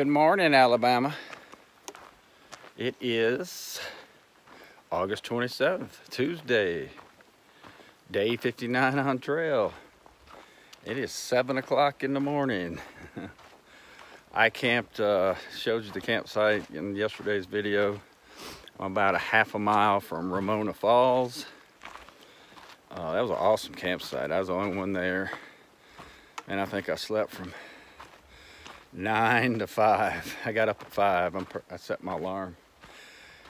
Good morning, Alabama. It is August 27th, Tuesday, day 59 on trail. It is 7 o'clock in the morning. I camped, showed you the campsite in yesterday's video. I'm about a half a mile from Ramona Falls. That was an awesome campsite. I was the only one there. And I think I slept from 9 to 5. I got up at 5. I set my alarm.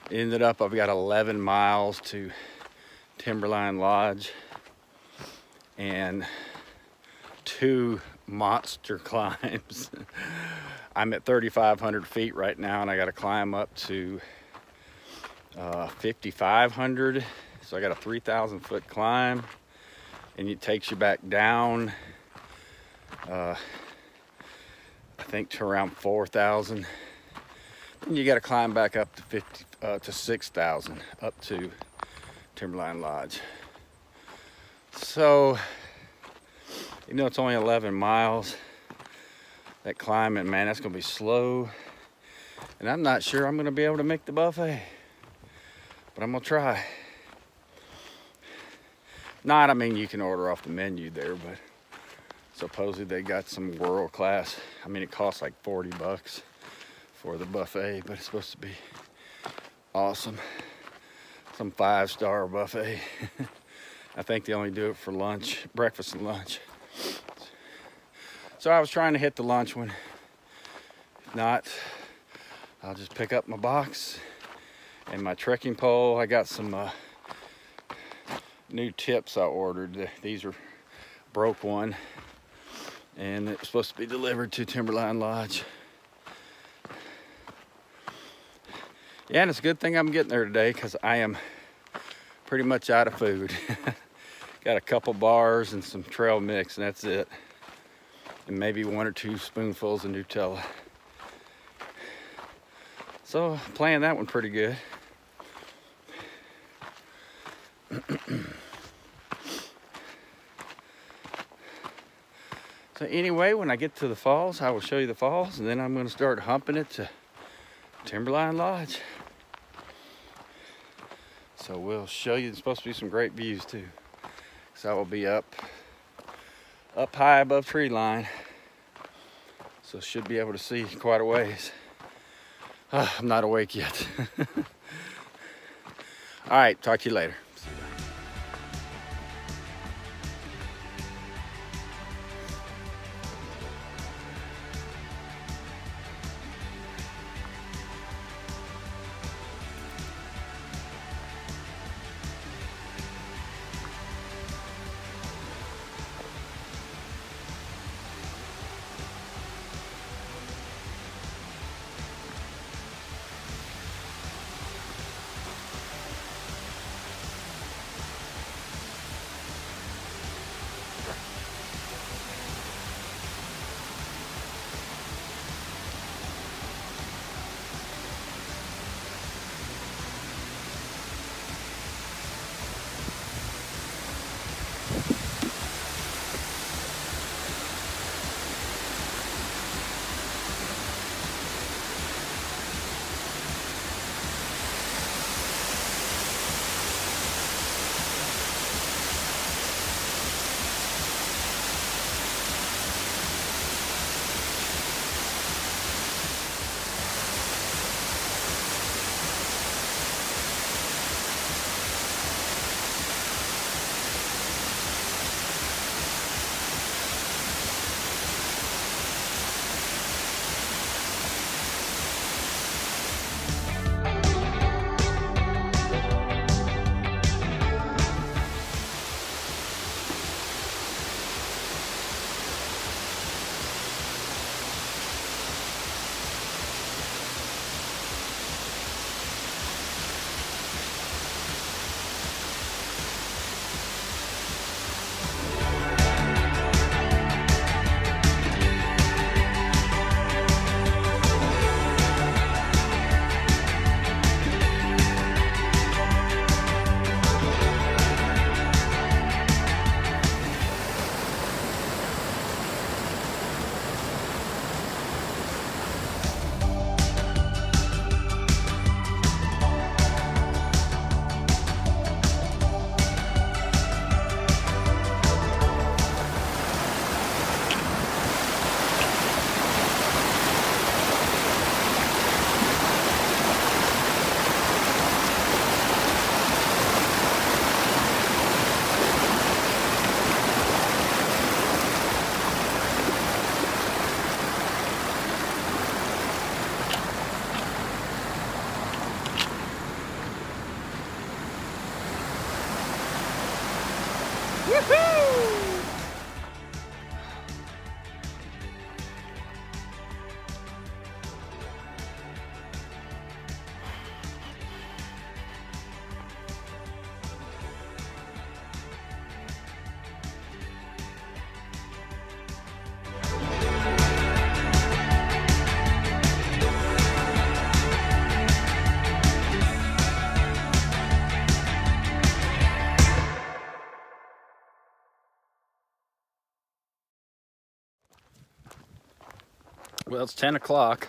Ended up, I've got 11 miles to Timberline Lodge and 2 monster climbs. I'm at 3,500 feet right now, and I got to climb up to 5,500. So I got a 3,000 foot climb, and it takes you back down. I think to around 4,000. And you got to climb back up to 6,000 up to Timberline Lodge. So, you know, it's only 11 miles. That climbing, man, that's gonna be slow. And I'm not sure I'm gonna be able to make the buffet, but I'm gonna try. Not, I mean, you can order off the menu there, but supposedly they got some world class. I mean, it costs like 40 bucks for the buffet, but it's supposed to be awesome. Some 5-star buffet. I think they only do it for lunch, breakfast and lunch. So I was trying to hit the lunch one. If not, I'll just pick up my box and my trekking pole. I got some new tips I ordered. These are broke one, and it's supposed to be delivered to Timberline Lodge. Yeah, and it's a good thing I'm getting there today because I am pretty much out of food. Got a couple bars and some trail mix, and that's it. And maybe 1 or 2 spoonfuls of Nutella. So, playing that one pretty good. So anyway, when I get to the falls, I will show you the falls, and then I'm going to start humping it to Timberline Lodge. So we'll show you. There's supposed to be some great views too. So I will be up high above tree line. So should be able to see quite a ways. I'm not awake yet. All right, talk to you later. Woohoo! Well, it's 10 o'clock.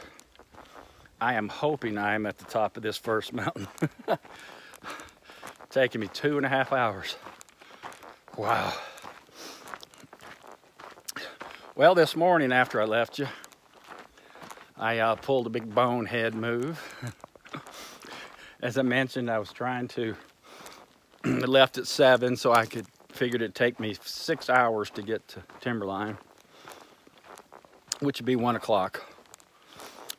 I am hoping I am at the top of this first mountain. Taking me 2.5 hours. Wow. Well, this morning after I left you, I pulled a big bonehead move. As I mentioned, I was trying to, I left at 7, so I figured it'd take me 6 hours to get to Timberline, which would be 1 o'clock.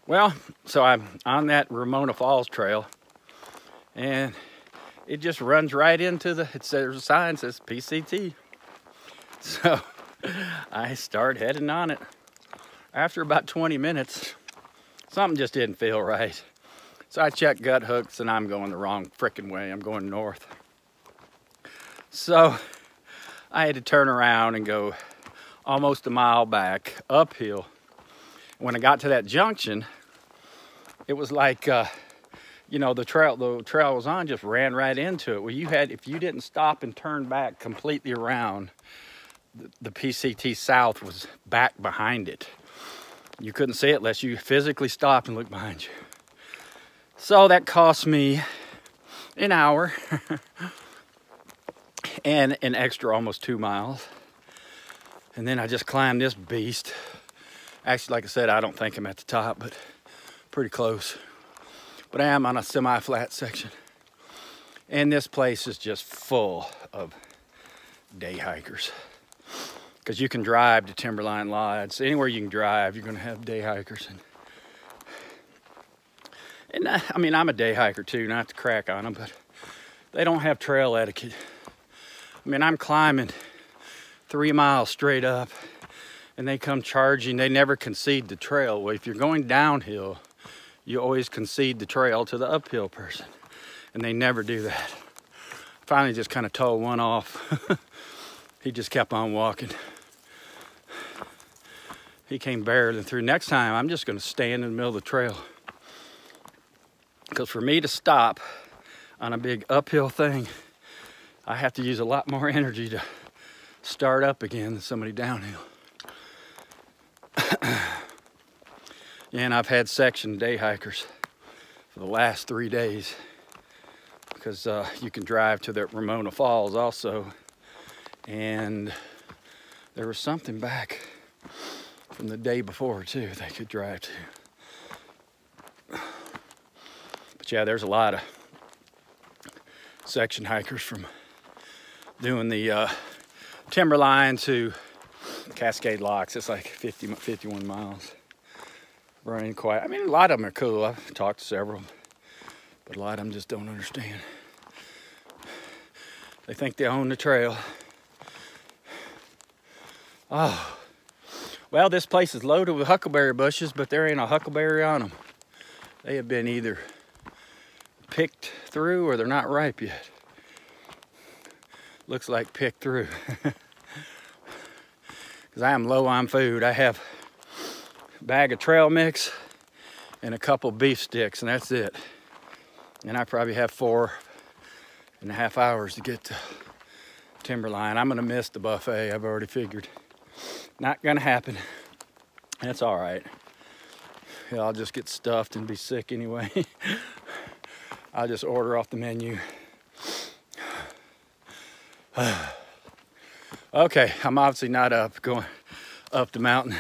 Well, so I'm on that Ramona Falls trail, and it just runs right into there's a sign that says PCT. So I start heading on it. After about 20 minutes, something just didn't feel right. So I checked gut hooks, and I'm going the wrong frickin' way. I'm going north. So I had to turn around and go almost a mile back uphill. When I got to that junction, it was like, you know, the trail I was on just ran right into it. Well, if you didn't stop and turn back completely around, the PCT South was back behind it. You couldn't see it unless you physically stopped and looked behind you. So that cost me an hour and an extra almost 2 miles. And then I just climbed this beast. Actually, like I said, I don't think I'm at the top, but pretty close. But I am on a semi-flat section. And this place is just full of day hikers. Because you can drive to Timberline Lodge. Anywhere you can drive, you're going to have day hikers. And I mean, I'm a day hiker too, not to crack on them, but they don't have trail etiquette. I mean, I'm climbing 3 miles straight up, and they come charging. They never concede the trail. Well, if you're going downhill, you always concede the trail to the uphill person, and they never do that. Finally just kind of told one off. He just kept on walking. He came barreling through. Next time, I'm just going to stand in the middle of the trail. Because for me to stop on a big uphill thing, I have to use a lot more energy to start up again than somebody downhill. And I've had section day hikers for the last 3 days, because you can drive to the Ramona Falls also. And there was something back from the day before too they could drive to. But yeah, there's a lot of section hikers from doing the Timberline to Cascade Locks. It's like 51 miles. Running quiet. I mean, a lot of them are cool. I've talked to several, but a lot of them just don't understand. They think they own the trail. Oh, well, this place is loaded with huckleberry bushes, but there ain't a huckleberry on them. They have been either picked through or they're not ripe yet. Looks like picked through. Because I am low on food. I have a bag of trail mix and a couple beef sticks, and that's it. And I probably have 4.5 hours to get to Timberline. I'm gonna miss the buffet, I've already figured. Not gonna happen. That's all right. Yeah, I'll just get stuffed and be sick anyway. I'll just order off the menu. Okay, I'm obviously not going up the mountain.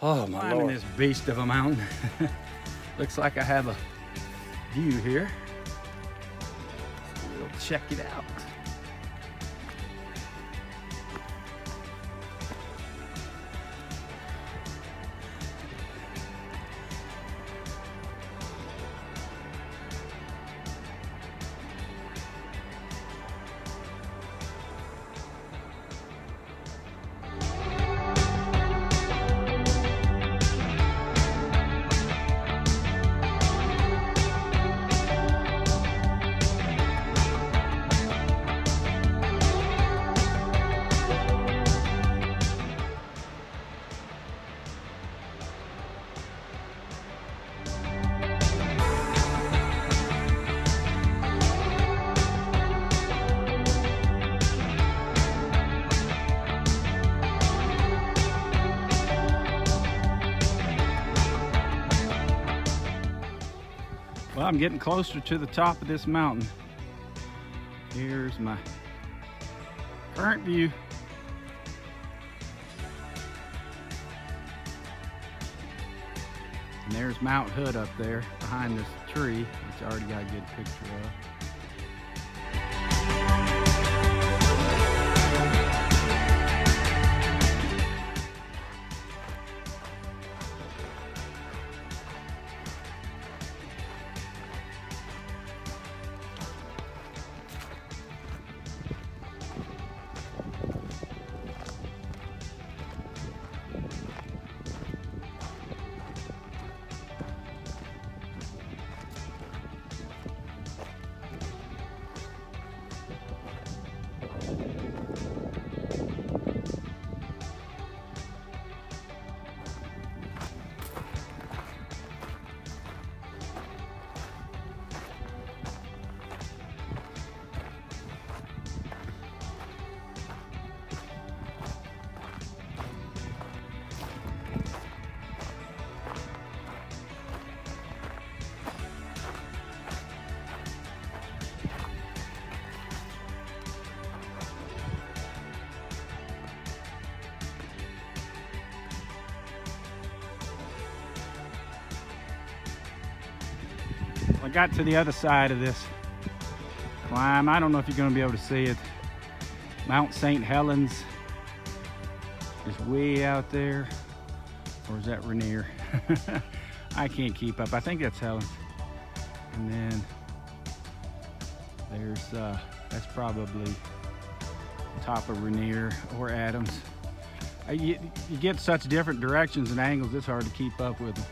Oh my Lord. This beast of a mountain. Looks like I have a view here. We'll check it out. Well, I'm getting closer to the top of this mountain. Here's my current view. And there's Mount Hood up there behind this tree, which I already got a good picture of. I got to the other side of this climb. I don't know if you're going to be able to see it. Mount St. Helens is way out there. Or is that Rainier? I can't keep up. I think that's Helens. And then there's, that's probably top of Rainier or Adams. You get such different directions and angles, it's hard to keep up with them.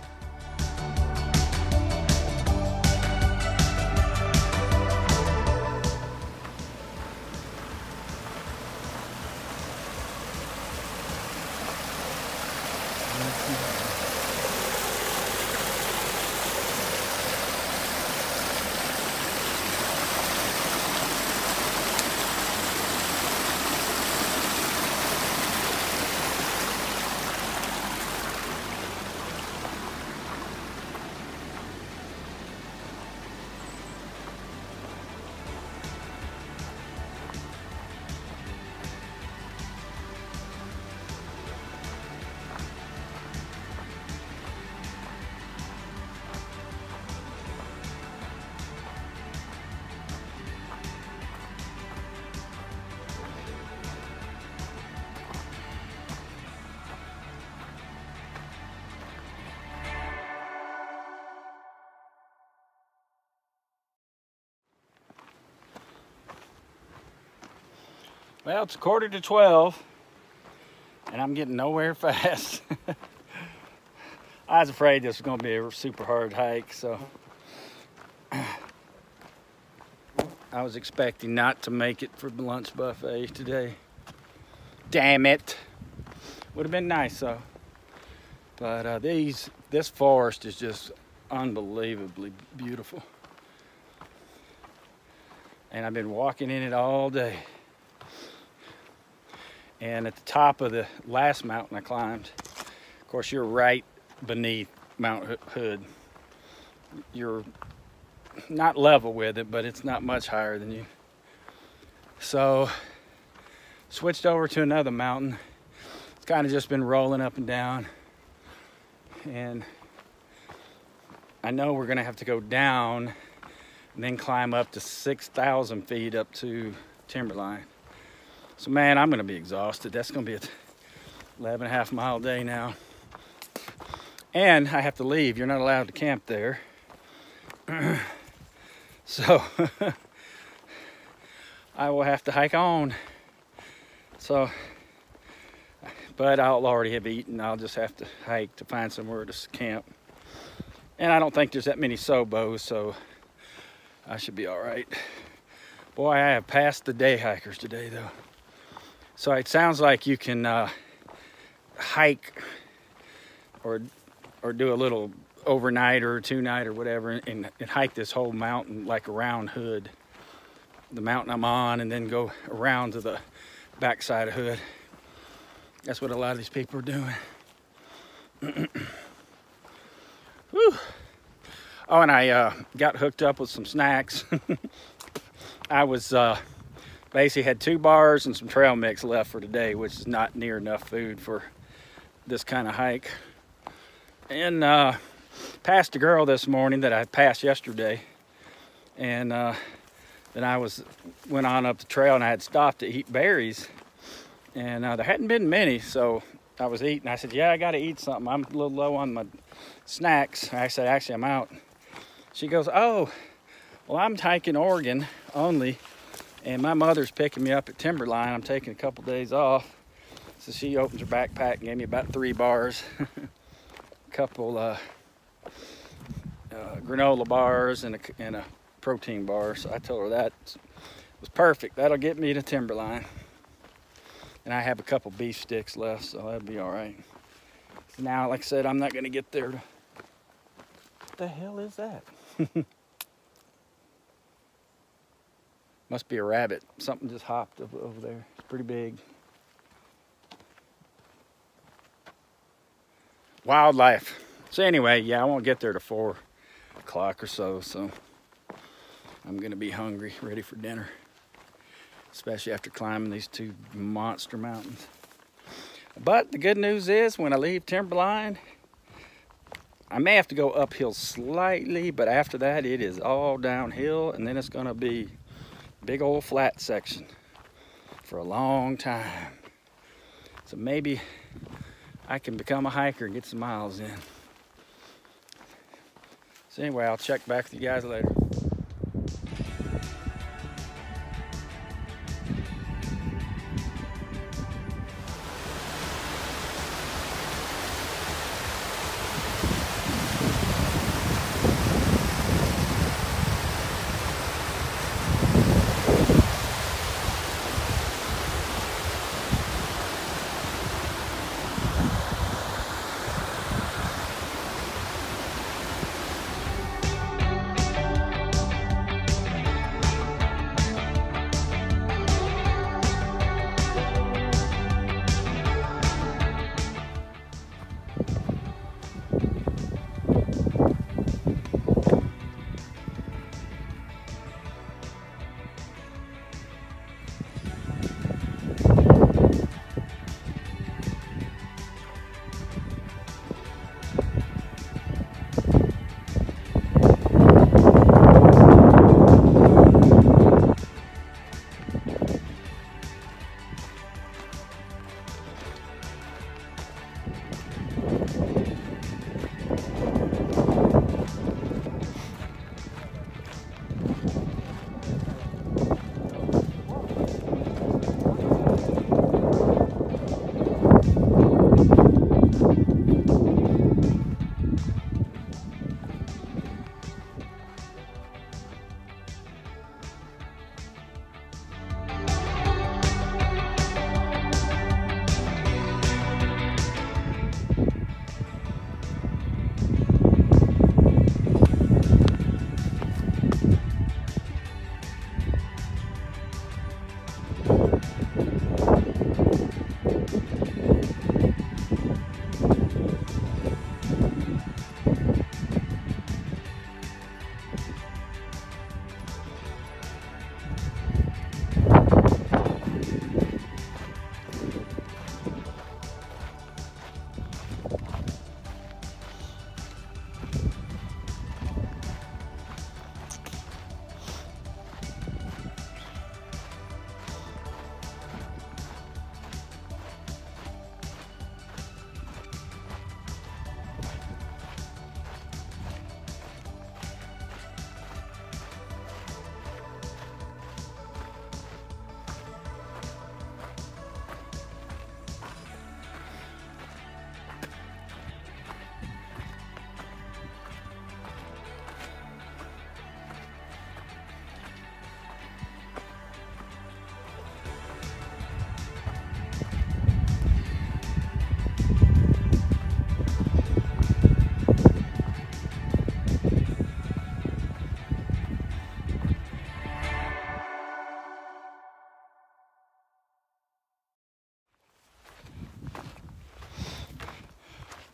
Well, it's 11:45, and I'm getting nowhere fast. I was afraid this was going to be a super hard hike, so I was expecting not to make it for the lunch buffet today. Damn it. Would have been nice, though. But this forest is just unbelievably beautiful. And I've been walking in it all day. And at the top of the last mountain I climbed, of course, you're right beneath Mount Hood. You're not level with it, but it's not much higher than you. So, switched over to another mountain. It's kind of just been rolling up and down. And I know we're gonna have to go down and then climb up to 6,000 feet up to Timberline. So man, I'm gonna be exhausted. That's gonna be an 11.5 mile day now. And I have to leave. You're not allowed to camp there. So I will have to hike on. So, but I'll already have eaten. I'll just have to hike to find somewhere to camp. And I don't think there's that many Sobos, so I should be all right. Boy, I have passed the day hikers today though. So it sounds like you can hike or do a little overnight or two-night or whatever and hike this whole mountain like around Hood, the mountain I'm on, and then go around to the backside of Hood. That's what a lot of these people are doing. Whew. Oh, and I got hooked up with some snacks. I was basically had 2 bars and some trail mix left for today, which is not near enough food for this kind of hike. And passed a girl this morning that I passed yesterday, and then I went on up the trail, and I had stopped to eat berries, and there hadn't been many, so I was eating. I said, yeah, I got to eat something. I'm a little low on my snacks. I said, actually, I'm out. She goes, oh, well, I'm hiking Oregon only, and my mother's picking me up at Timberline. I'm taking a couple days off. So she opens her backpack and gave me about 3 bars, a couple granola bars, and a protein bar. So I told her that was perfect. That'll get me to Timberline. And I have a couple beef sticks left, so that'll be all right. Now, like I said, I'm not going to get there. What the hell is that? Must be a rabbit. Something just hopped over there. It's pretty big. Wildlife. So anyway, yeah, I won't get there to 4 o'clock or so, so I'm gonna be hungry, ready for dinner, especially after climbing these 2 monster mountains. But the good news is, when I leave Timberline, I may have to go uphill slightly, but after that it is all downhill, and then it's gonna be big old flat section for a long time. So maybe I can become a hiker and get some miles in. So anyway, I'll check back with you guys later.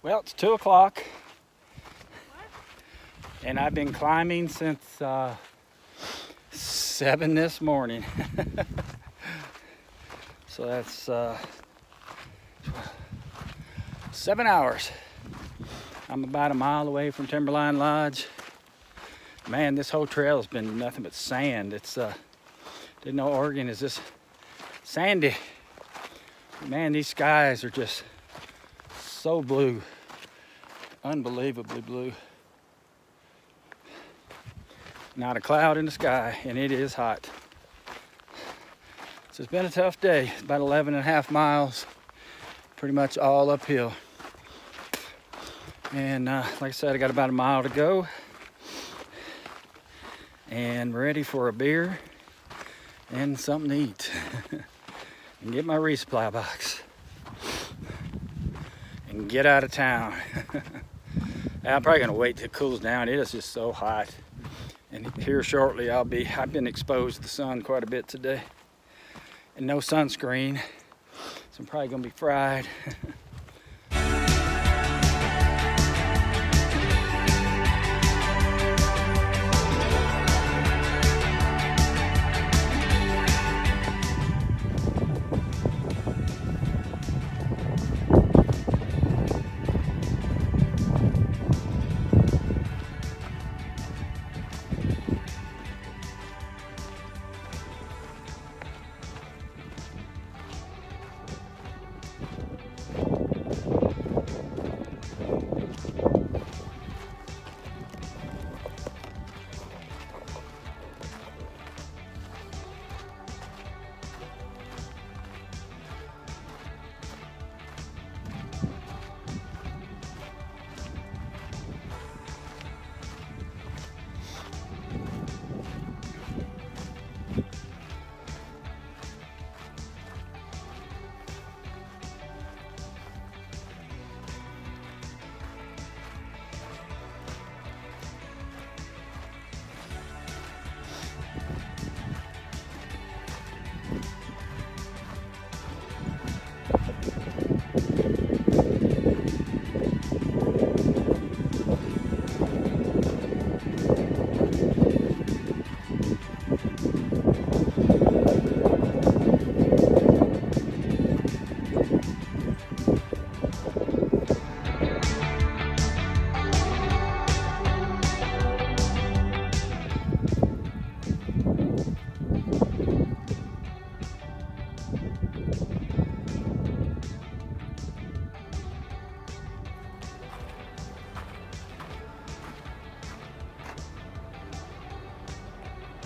Well, it's 2 o'clock. And I've been climbing since 7 this morning. So that's 7 hours. I'm about a mile away from Timberline Lodge. Man, this whole trail has been nothing but sand. It's didn't know Oregon is this sandy. Man, these skies are just so blue, unbelievably blue. Not a cloud in the sky, and it is hot. So it's been a tough day. It's about 11.5 miles, pretty much all uphill. And like I said, I got about a mile to go. And ready for a beer and something to eat. And get my resupply box. And get out of town. I'm probably gonna wait till it cools down. It is just so hot. And here shortly I've been exposed to the sun quite a bit today. And no sunscreen. So I'm probably gonna be fried.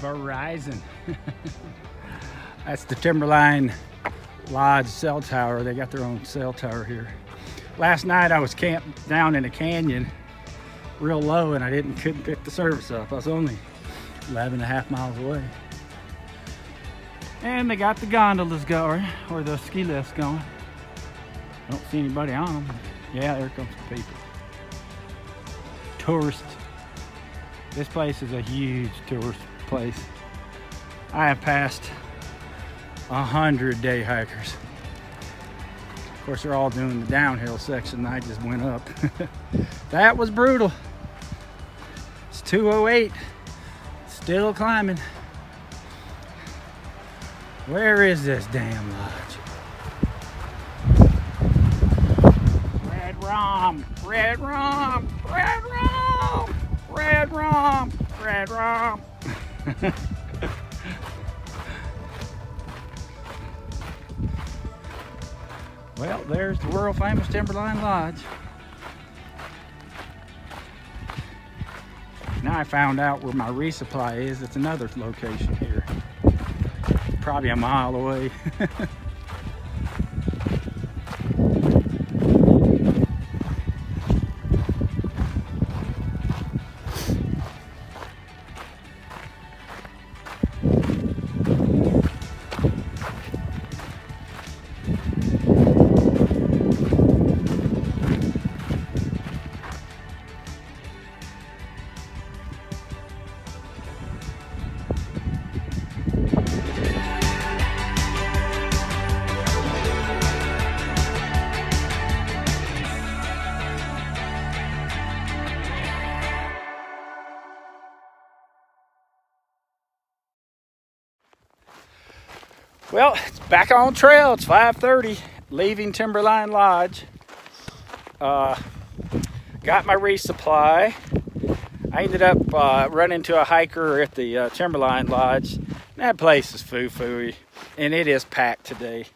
Verizon. That's the Timberline Lodge cell tower. They got their own cell tower here. Last night I was camped down in a canyon real low and I couldn't pick the service up. I was only 11.5 miles away. And they got the gondolas going, or the ski lifts going. I don't see anybody on them. Yeah, there comes the people. Tourists. This place is a huge tourist place. I have passed 100 day hikers. Of course, they're all doing the downhill section. I just went up. That was brutal. It's 2:08. Still climbing. Where is this damn lodge? Red rum, red rum, red rum, red rum, red rum. Well, there's the world famous Timberline Lodge. Now I found out where my resupply is. It's another location here. Probably a mile away. Well, it's back on trail. It's 5:30, leaving Timberline Lodge. Got my resupply. I ended up running into a hiker at the Timberline Lodge. That place is foo-fooey, and it is packed today.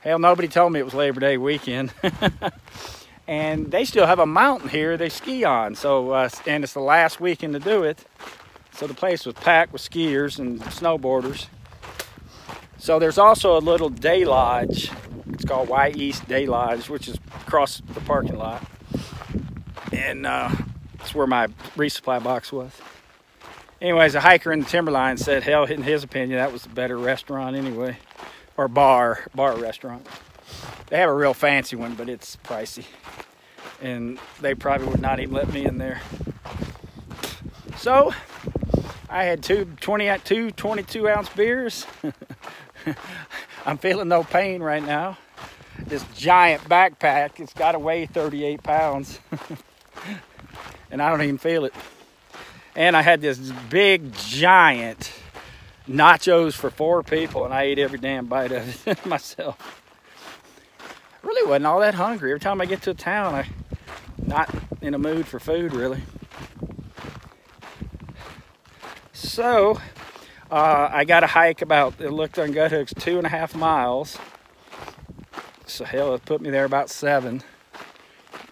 Hell, nobody told me it was Labor Day weekend. And they still have a mountain here they ski on. So, and it's the last weekend to do it. So the place was packed with skiers and snowboarders. So there's also a little day lodge. It's called Y East Day Lodge, which is across the parking lot. And that's where my resupply box was. Anyways, a hiker in the Timberline said, hell, in his opinion, that was a better restaurant anyway. Or bar restaurant. They have a real fancy one, but it's pricey. And they probably would not even let me in there. So, I had two 22-ounce beers. I'm feeling no pain right now. This giant backpack, it's got to weigh 38 pounds. And I don't even feel it. And I had this big, giant nachos for 4 people, and I ate every damn bite of it myself. I really wasn't all that hungry. Every time I get to a town, I'm not in a mood for food, really. So, I got a hike about, it looked on Gut Hooks, 2.5 miles. So hell, it put me there about 7.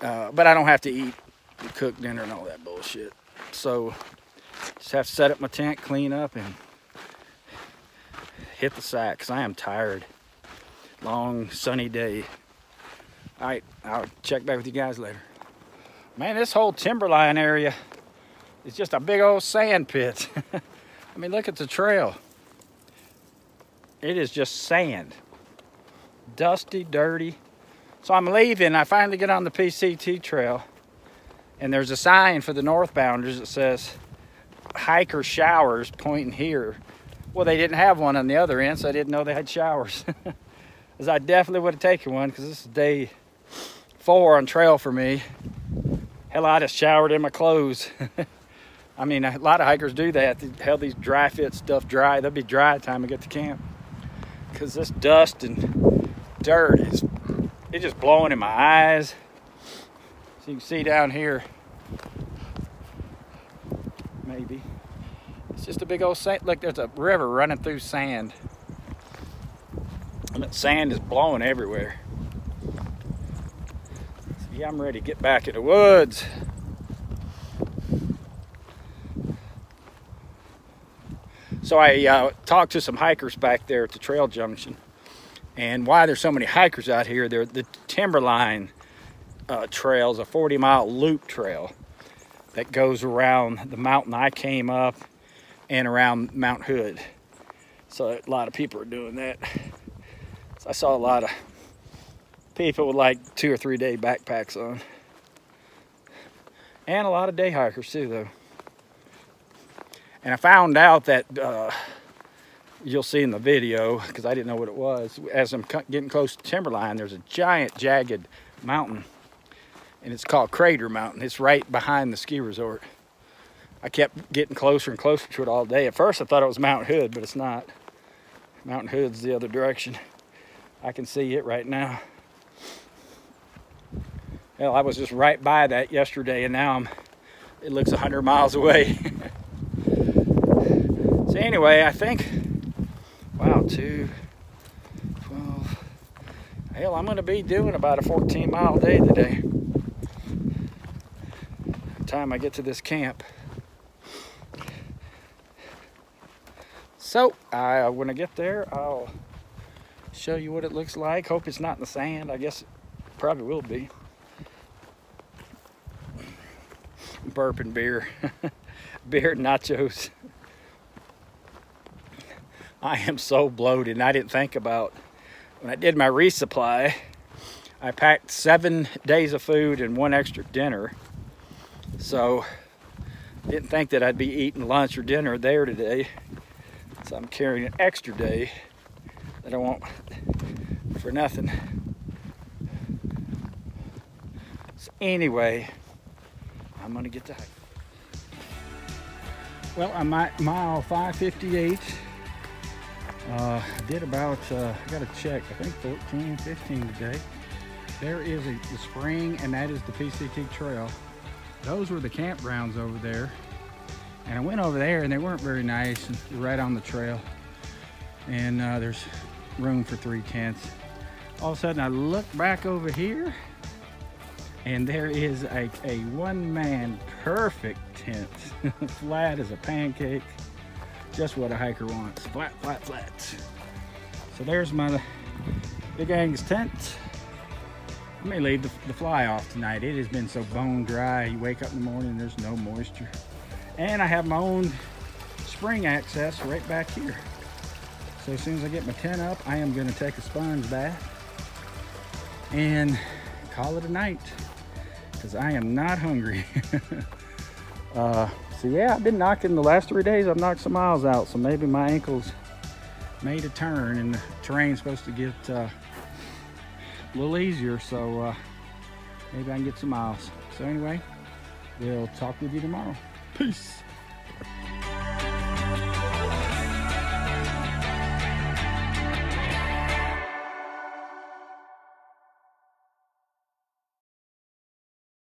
But I don't have to eat and cook dinner and all that bullshit. So, just have to set up my tent, clean up, and hit the sack, because I am tired. Long, sunny day. All right, I'll check back with you guys later. Man, this whole Timberline area is just a big old sand pit. I mean, look at the trail. It is just sand. Dusty, dirty. So I'm leaving. I finally get on the PCT trail. And there's a sign for the northbounders that says, hiker showers pointing here. Well, they didn't have one on the other end, so I didn't know they had showers. Because I definitely would have taken one, because this is day 4 on trail for me. Hell, I just showered in my clothes. I mean, a lot of hikers do that. Hell, these dry fit stuff dry. They'll be dry by the time I get to camp. Because this dust and dirt it's just blowing in my eyes. So you can see down here, maybe. It's just a big old sand. Look, there's a river running through sand. And that sand is blowing everywhere. So yeah, I'm ready to get back in the woods. So I talked to some hikers back there at the trail junction. And why there's so many hikers out here, the Timberline trail is a 40-mile loop trail that goes around the mountain I came up and around Mount Hood. So a lot of people are doing that. So I saw a lot of people with like 2 or 3 day backpacks on. And a lot of day hikers too, though. And I found out that, you'll see in the video, because I didn't know what it was, as I'm getting close to Timberline, there's a giant jagged mountain. And it's called Crater Mountain. It's right behind the ski resort. I kept getting closer and closer to it all day. At first I thought it was Mount Hood, but it's not. Mount Hood's the other direction. I can see it right now. Hell, I was just right by that yesterday, and now it looks 100 miles away. So anyway, I think, wow, 2, 12. Hell, I'm gonna be doing about a 14-mile day today. By the time I get to this camp. So, when I get there, I'll show you what it looks like. Hope it's not in the sand. I guess it probably will be. Burping beer. Beer and nachos. I am so bloated, and I didn't think about, when I did my resupply, I packed 7 days of food and 1 extra dinner. So, didn't think that I'd be eating lunch or dinner there today. So I'm carrying an extra day that I want for nothing. So anyway, I'm gonna get to hike. Well, I'm at mile 558 I did about, I gotta check, I think 14, 15 today. There is the spring, and that is the PCT Trail. Those were the campgrounds over there. And I went over there and they weren't very nice, and right on the trail. And there's room for 3 tents. All of a sudden I look back over here and there is a one-man perfect tent. Flat as a pancake. Just what a hiker wants. Flat, flat, flat. So there's my Big Angus tent. I may leave the fly off tonight. It has been so bone dry. You wake up in the morning, there's no moisture. And I have my own spring access right back here. So as soon as I get my tent up, I am gonna take a sponge bath and call it a night, because I am not hungry. So yeah, I've been knocking the last 3 days. I've knocked some miles out, so maybe my ankles made a turn and the terrain's supposed to get a little easier, so maybe I can get some miles. So anyway, we'll talk with you tomorrow. Peace.